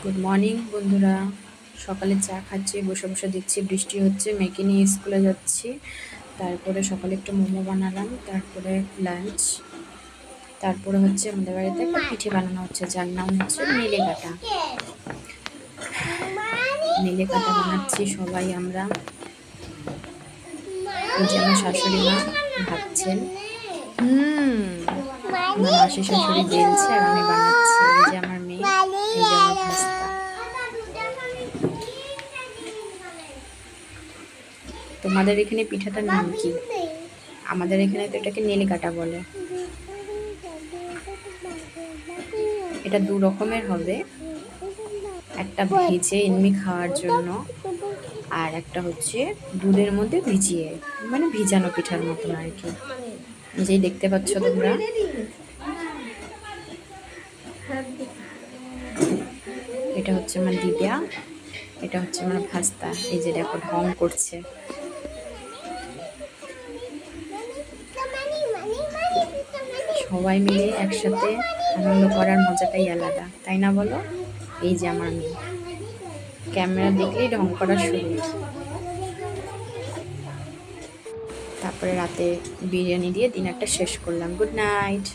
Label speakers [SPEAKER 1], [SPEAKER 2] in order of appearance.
[SPEAKER 1] Good morning বন্ধুরা। সকালে চা খাচ্ছি, বসে বসে দিচ্ছি, বৃষ্টি হচ্ছে, মেয়েকে নিয়ে স্কুলে যাচ্ছি। তারপরে সকালে একটু মোমো বানালাম, তারপরে লাঞ্চ। তারপরে হচ্ছে আমাদের বাড়িতে একটা পিঠে বানানো হচ্ছে, যার নাম হচ্ছে মেলে কাটা। মেলে কাটা বানাচ্ছি সবাই আমরা। এই যে আমার শাশুড়ি মা ভাবছেন, আমার মাসি শাশুড়ি বেলছে আর আমি বানাচ্ছি। এই যে আমার মেয়ে, এই যে আমার ভাস্তা। তোমাদের এখানে পিঠাটার নাম কি? আমাদের এখানে তো এটাকে নেলে কাটা বলে। এটা দু রকমের হবে, একটা ভেজে এমনি খাওয়ার জন্য, আর একটা হচ্ছে দুধের মধ্যে ভিজিয়ে, মানে ভিজানো পিঠার মতন আর কি। যেই দেখতে পাচ্ছ তোমরা, এটা হচ্ছে আমার দিদা, এটা হচ্ছে আমার ভাস্তা। এই যে দেখো ঢং করছে। সবাই মিলে একসাথে আনন্দ করার মজাটাই আলাদা, তাই না বলো? এই যে আমার মেয়ে ক্যামেরা দেখলেই ঢং করা শুরু। তারপরে রাতে বিরিয়ানি দিয়ে ডিনারটা শেষ করলাম। Good night.